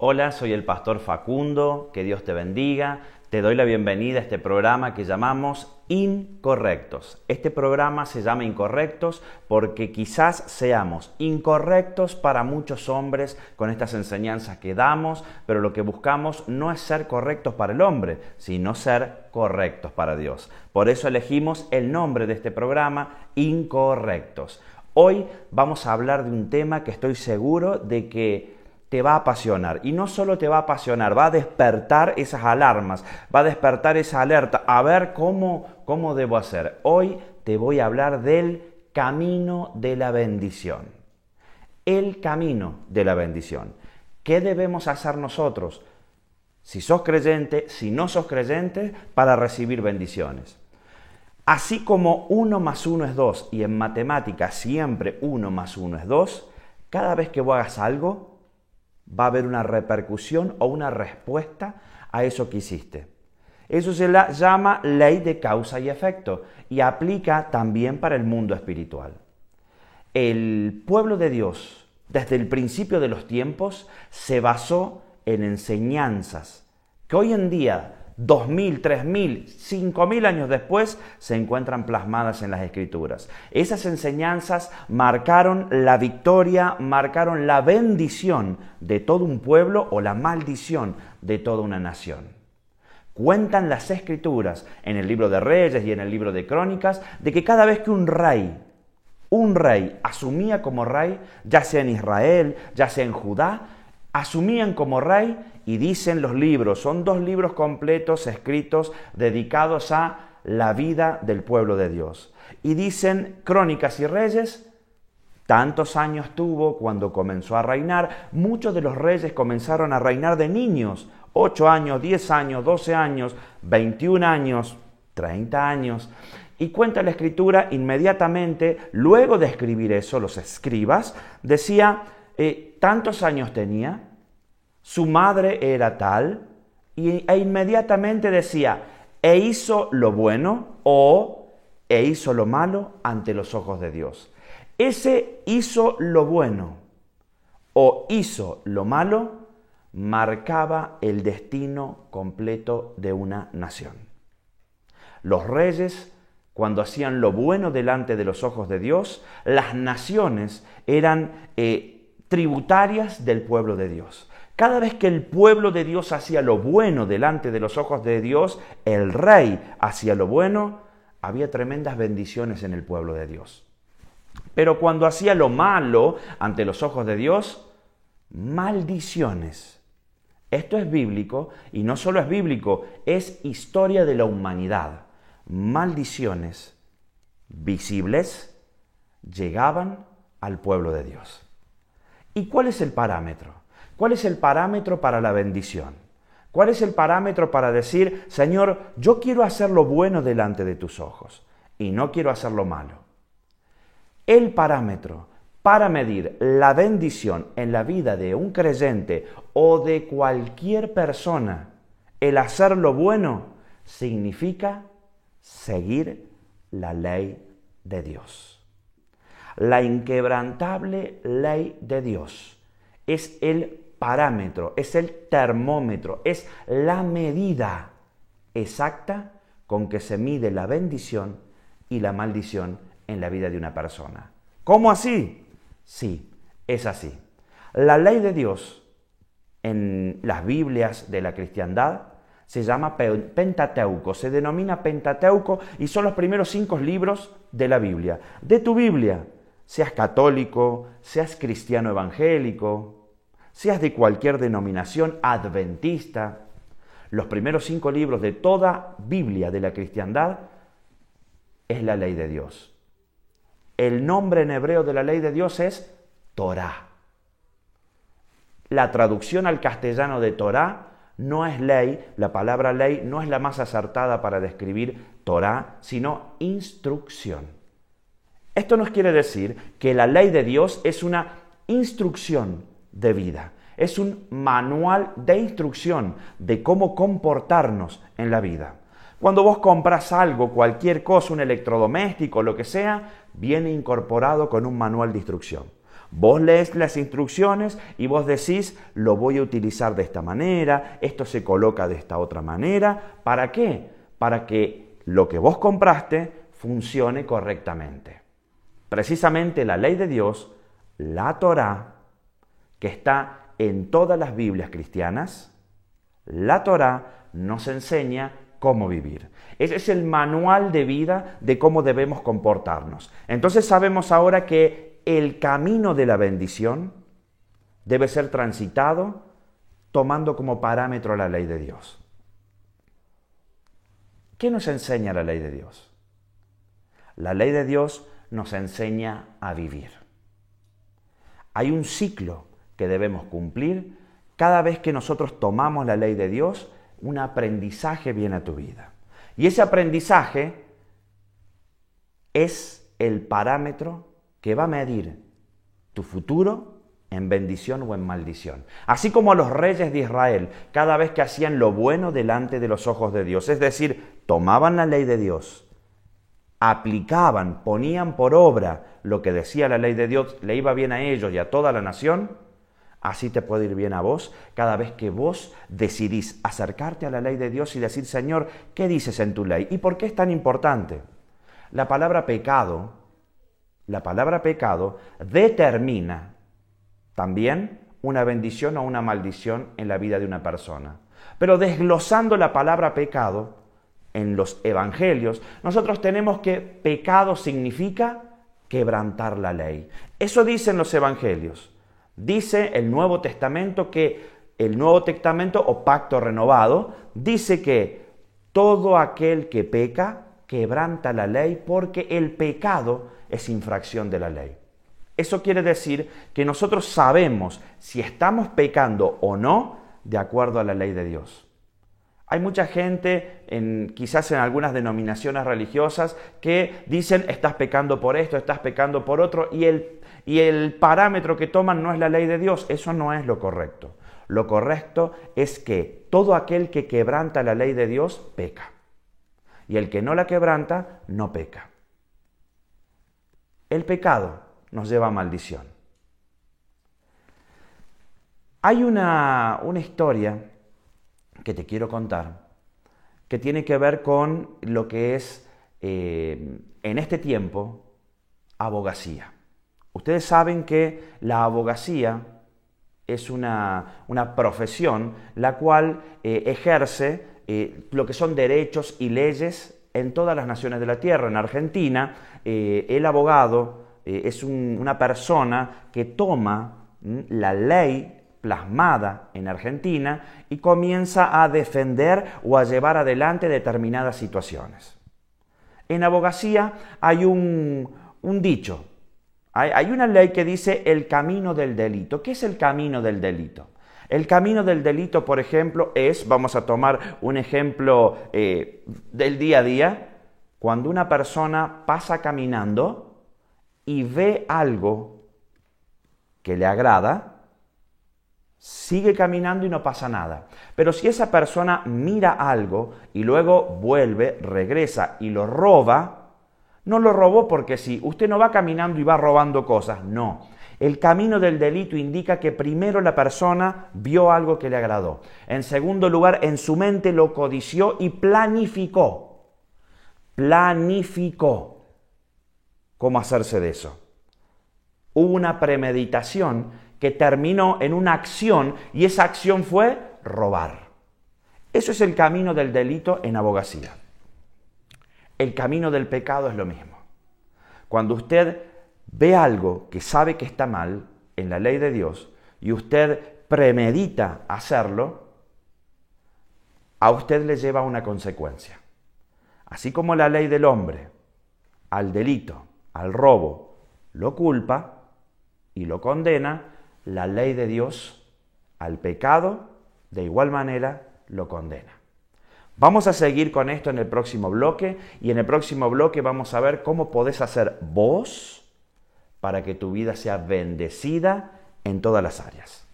Hola, soy el pastor Facundo, que Dios te bendiga. Te doy la bienvenida a este programa que llamamos Incorrectos. Este programa se llama Incorrectos porque quizás seamos incorrectos para muchos hombres con estas enseñanzas que damos, pero lo que buscamos no es ser correctos para el hombre, sino ser correctos para Dios. Por eso elegimos el nombre de este programa, Incorrectos. Hoy vamos a hablar de un tema que estoy seguro de que te va a apasionar. Y no solo te va a apasionar, va a despertar esas alarmas, va a despertar esa alerta, a ver cómo debo hacer. Hoy te voy a hablar del camino de la bendición. El camino de la bendición. ¿Qué debemos hacer nosotros? Si sos creyente, si no sos creyente, para recibir bendiciones. Así como 1 más 1 es 2 y en matemáticas siempre 1 más 1 es 2, cada vez que vos hagas algo, va a haber una repercusión o una respuesta a eso que hiciste. Eso se llama ley de causa y efecto y aplica también para el mundo espiritual. El pueblo de Dios, desde el principio de los tiempos, se basó en enseñanzas que hoy en día, 2000, 3000, 5000 años después, se encuentran plasmadas en las Escrituras. Esas enseñanzas marcaron la victoria, marcaron la bendición de todo un pueblo o la maldición de toda una nación. Cuentan las Escrituras en el libro de Reyes y en el libro de Crónicas de que cada vez que un rey asumía como rey, ya sea en Israel, ya sea en Judá, asumían como rey y dicen los libros, son 2 libros completos escritos dedicados a la vida del pueblo de Dios. Y dicen Crónicas y Reyes, tantos años tuvo cuando comenzó a reinar. Muchos de los reyes comenzaron a reinar de niños, 8 años, 10 años, 12 años, 21 años, 30 años. Y cuenta la Escritura inmediatamente, luego de escribir eso, los escribas, decía, tantos años tenía, su madre era tal, e inmediatamente decía, e hizo lo bueno o e hizo lo malo ante los ojos de Dios. Ese hizo lo bueno o hizo lo malo marcaba el destino completo de una nación. Los reyes, cuando hacían lo bueno delante de los ojos de Dios, las naciones eran tributarias del pueblo de Dios. Cada vez que el pueblo de Dios hacía lo bueno delante de los ojos de Dios, el rey hacía lo bueno, había tremendas bendiciones en el pueblo de Dios. Pero cuando hacía lo malo ante los ojos de Dios, maldiciones. Esto es bíblico y no solo es bíblico, es historia de la humanidad. Maldiciones visibles llegaban al pueblo de Dios. ¿Y cuál es el parámetro? ¿Cuál es el parámetro para la bendición? ¿Cuál es el parámetro para decir, Señor, yo quiero hacer lo bueno delante de tus ojos y no quiero hacer lo malo? El parámetro para medir la bendición en la vida de un creyente o de cualquier persona, el hacer lo bueno, significa seguir la ley de Dios. La inquebrantable ley de Dios es el parámetro, es el termómetro, es la medida exacta con que se mide la bendición y la maldición en la vida de una persona. ¿Cómo así? Sí, es así. La ley de Dios en las Biblias de la cristiandad se llama Pentateuco, se denomina Pentateuco y son los primeros 5 libros de la Biblia. De tu Biblia, seas católico, seas cristiano evangélico, seas de cualquier denominación adventista, los primeros 5 libros de toda Biblia de la cristiandad es la ley de Dios. El nombre en hebreo de la ley de Dios es Torá. La traducción al castellano de Torá no es ley, la palabra ley no es la más acertada para describir Torá, sino instrucción. Esto nos quiere decir que la ley de Dios es una instrucción de vida. Es un manual de instrucción de cómo comportarnos en la vida. Cuando vos compras algo, cualquier cosa, un electrodoméstico, lo que sea, viene incorporado con un manual de instrucción. Vos lees las instrucciones y vos decís, lo voy a utilizar de esta manera, esto se coloca de esta otra manera. ¿Para qué? Para que lo que vos compraste funcione correctamente. Precisamente la ley de Dios, la Torá, que está en todas las Biblias cristianas, la Torá nos enseña cómo vivir. Ese es el manual de vida de cómo debemos comportarnos. Entonces sabemos ahora que el camino de la bendición debe ser transitado tomando como parámetro la ley de Dios. ¿Qué nos enseña la ley de Dios? La ley de Dios nos enseña a vivir. Hay un ciclo que debemos cumplir. Cada vez que nosotros tomamos la ley de Dios, un aprendizaje viene a tu vida. Y ese aprendizaje es el parámetro que va a medir tu futuro en bendición o en maldición. Así como los reyes de Israel, cada vez que hacían lo bueno delante de los ojos de Dios, es decir, tomaban la ley de Dios, aplicaban, ponían por obra lo que decía la ley de Dios, le iba bien a ellos y a toda la nación, así te puede ir bien a vos cada vez que vos decidís acercarte a la ley de Dios y decir, Señor, ¿qué dices en tu ley? ¿Y por qué es tan importante? La palabra pecado determina también una bendición o una maldición en la vida de una persona. Pero desglosando la palabra pecado en los evangelios, nosotros tenemos que pecado significa quebrantar la ley. Eso dicen los evangelios. Dice el Nuevo Testamento o pacto renovado, dice que todo aquel que peca quebranta la ley porque el pecado es infracción de la ley. Eso quiere decir que nosotros sabemos si estamos pecando o no de acuerdo a la ley de Dios. Hay mucha gente, quizás en algunas denominaciones religiosas, que dicen estás pecando por esto, estás pecando por otro, y el parámetro que toman no es la ley de Dios. Eso no es lo correcto. Lo correcto es que todo aquel que quebranta la ley de Dios peca. Y el que no la quebranta, no peca. El pecado nos lleva a maldición. Hay una historia que te quiero contar que tiene que ver con lo que es, en este tiempo, abogacía. Ustedes saben que la abogacía es una profesión la cual ejerce lo que son derechos y leyes en todas las naciones de la tierra. En Argentina, el abogado es una persona que toma la ley plasmada en Argentina y comienza a defender o a llevar adelante determinadas situaciones. En abogacía hay un dicho, hay una ley que dice el camino del delito. ¿Qué es el camino del delito? El camino del delito, por ejemplo, vamos a tomar un ejemplo del día a día, cuando una persona pasa caminando y ve algo que le agrada, sigue caminando y no pasa nada. Pero si esa persona mira algo y luego vuelve, regresa y lo roba, no lo robó porque sí. Usted no va caminando y va robando cosas, no. El camino del delito indica que primero la persona vio algo que le agradó. En segundo lugar, en su mente lo codició y planificó. Planificó cómo hacerse de eso. Hubo una premeditación que terminó en una acción y esa acción fue robar. Eso es el camino del delito en abogacía. El camino del pecado es lo mismo. Cuando usted ve algo que sabe que está mal en la ley de Dios y usted premedita hacerlo, a usted le lleva una consecuencia. Así como la ley del hombre al delito, al robo, lo culpa y lo condena, la ley de Dios al pecado de igual manera lo condena. Vamos a seguir con esto en el próximo bloque y en el próximo bloque vamos a ver cómo podés hacer vos para que tu vida sea bendecida en todas las áreas.